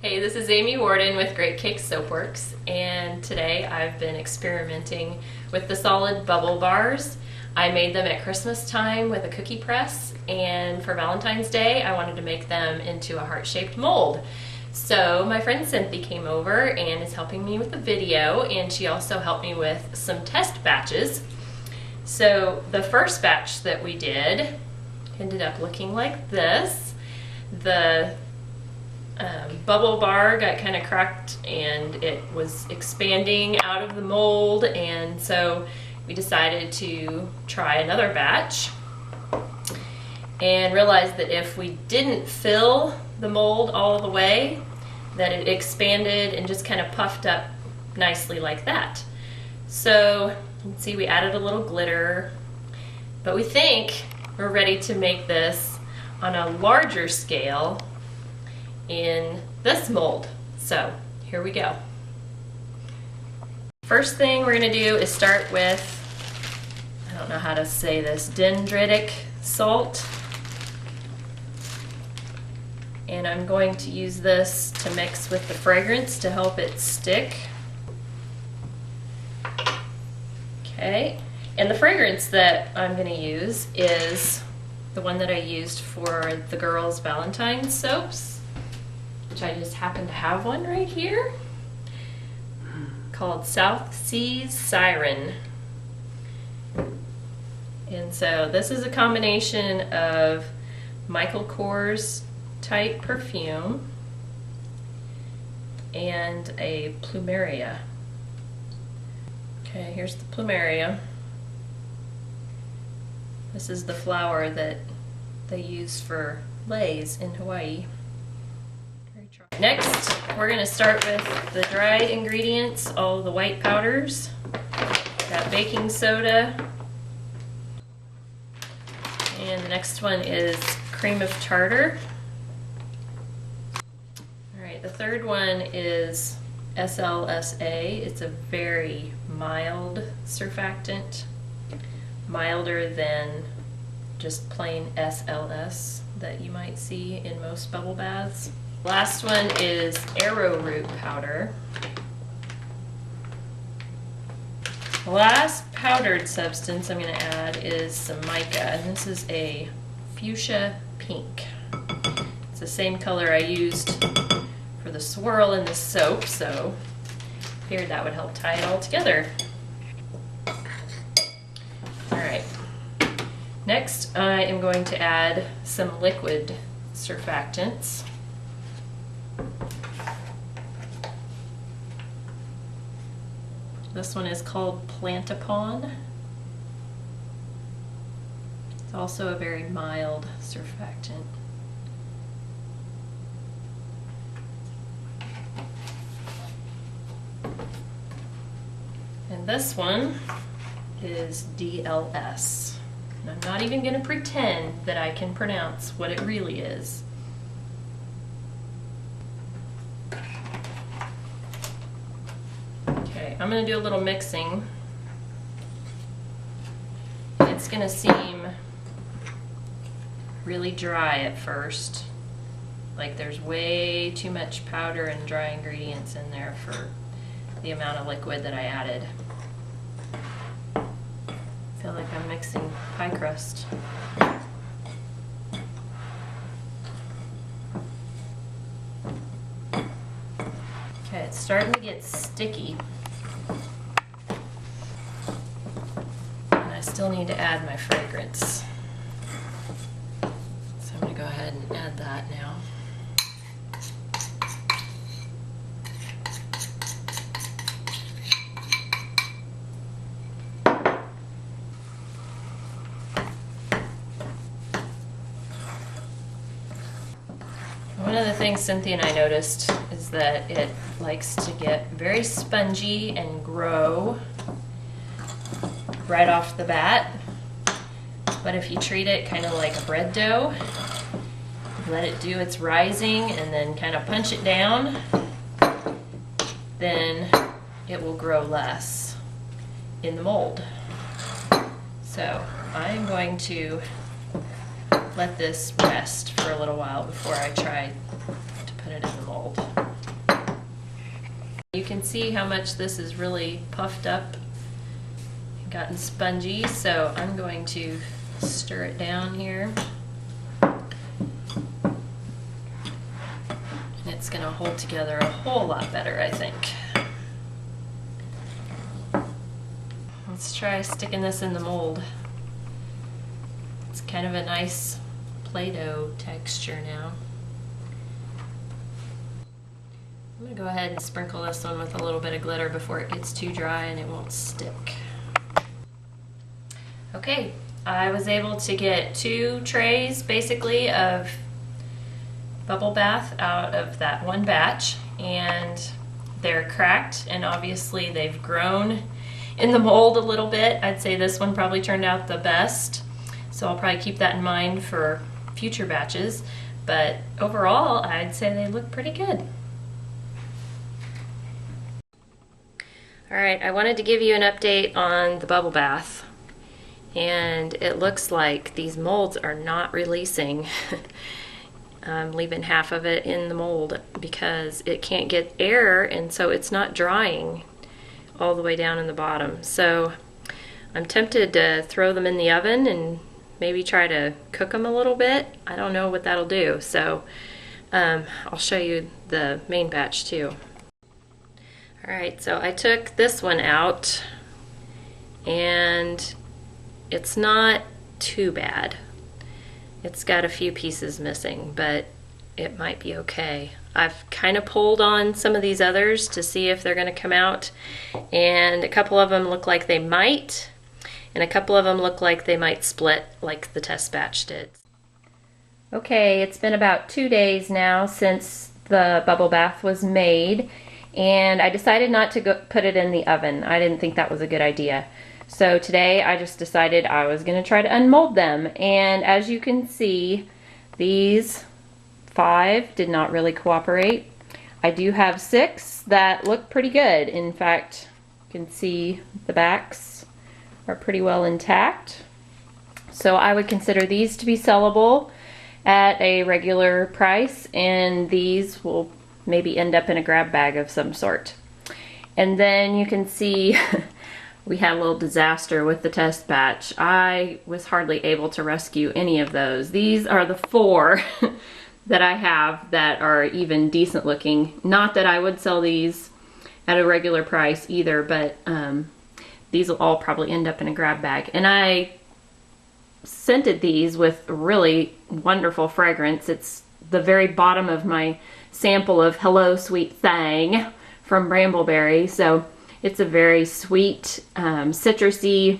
Hey, this is Amy Warden with Great Cake Soapworks, and today I've been experimenting with the solid bubble bars. I made them at Christmas time with a cookie press, and for Valentine's Day I wanted to make them into a heart-shaped mold. So my friend Cynthia came over and is helping me with the video, and she also helped me with some test batches. So the first batch that we did ended up looking like this. The bubble bar got kind of cracked and it was expanding out of the mold, and so we decided to try another batch and realized that if we didn't fill the mold all the way, that it expanded and just kind of puffed up nicely like that. So let's see, we added a little glitter, but we think we're ready to make this on a larger scale in this mold. So here we go. First thing we're going to do is start with, I don't know how to say this, dendritic salt. And I'm going to use this to mix with the fragrance to help it stick. Okay, and the fragrance that I'm going to use is the one that I used for the girls' Valentines soaps, which I just happen to have one right here, called South Seas Siren. And so this is a combination of Michael Kors type perfume and a plumeria. Okay, here's the plumeria. This is the flower that they use for leis in Hawaii. Next, we're going to start with the dry ingredients, all the white powders. Got baking soda. And the next one is cream of tartar. Alright, the third one is SLSA. It's a very mild surfactant, milder than just plain SLS that you might see in most bubble baths. Last one is arrowroot powder. The last powdered substance I'm going to add is some mica, and this is a fuchsia pink. It's the same color I used for the swirl in the soap, so I figured that would help tie it all together. Alright, next I am going to add some liquid surfactants. This one is called Plantapon. It's also a very mild surfactant. And this one is DLS. And I'm not even going to pretend that I can pronounce what it really is. I'm going to do a little mixing. It's going to seem really dry at first, like there's way too much powder and dry ingredients in there for the amount of liquid that I added. I feel like I'm mixing pie crust. Okay, it's starting to get sticky. Still need to add my fragrance. So I'm going to go ahead and add that now. One of the things Cynthia and I noticed is that it likes to get very spongy and grow right off the bat, but if you treat it kind of like a bread dough, let it do its rising and then kind of punch it down, then it will grow less in the mold. So I'm going to let this rest for a little while before I try to put it in the mold. you can see how much this is really puffed up and gotten spongy, so I'm going to stir it down here. And it's going to hold together a whole lot better, I think. Let's try sticking this in the mold. It's kind of a nice Play-Doh texture now. I'm going to go ahead and sprinkle this one with a little bit of glitter before it gets too dry and it won't stick. Okay, I was able to get 2 trays basically of bubble bath out of that one batch, and they're cracked and obviously they've grown in the mold a little bit. I'd say this one probably turned out the best, so I'll probably keep that in mind for future batches, but overall I'd say they look pretty good. Alright, I wanted to give you an update on the bubble bath, and it looks like these molds are not releasing. I'm leaving half of it in the mold because it can't get air, and so it's not drying all the way down in the bottom. So I'm tempted to throw them in the oven and maybe try to cook them a little bit. I don't know what that'll do, so I'll show you the main batch too. Alright, so I took this one out and it's not too bad. It's got a few pieces missing, but it might be okay. I've kind of pulled on some of these others to see if they're going to come out, and a couple of them look like they might, and a couple of them look like they might split like the test batch did. Okay, it's been about 2 days now since the bubble bath was made, and I decided not to put it in the oven. I didn't think that was a good idea. So today I just decided I was going to try to unmold them, and as you can see, these 5 did not really cooperate. I do have 6 that look pretty good. In fact, you can see the backs are pretty well intact. So I would consider these to be sellable at a regular price, and these will maybe end up in a grab bag of some sort. And then you can see we had a little disaster with the test batch. I was hardly able to rescue any of those. These are the 4 that I have that are even decent looking. Not that I would sell these at a regular price either, but these will all probably end up in a grab bag. And I scented these with really wonderful fragrance. It's the very bottom of my sample of Hello Sweet Thang from Brambleberry. So it's a very sweet, citrusy,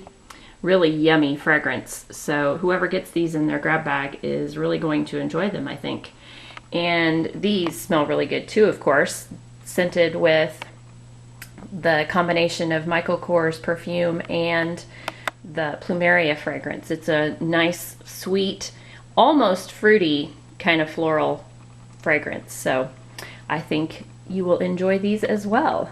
really yummy fragrance. So whoever gets these in their grab bag is really going to enjoy them, I think. And these smell really good too, of course, scented with the combination of Michael Kors perfume and the Plumeria fragrance. It's a nice, sweet, almost fruity kind of floral fragrance. So I think you will enjoy these as well.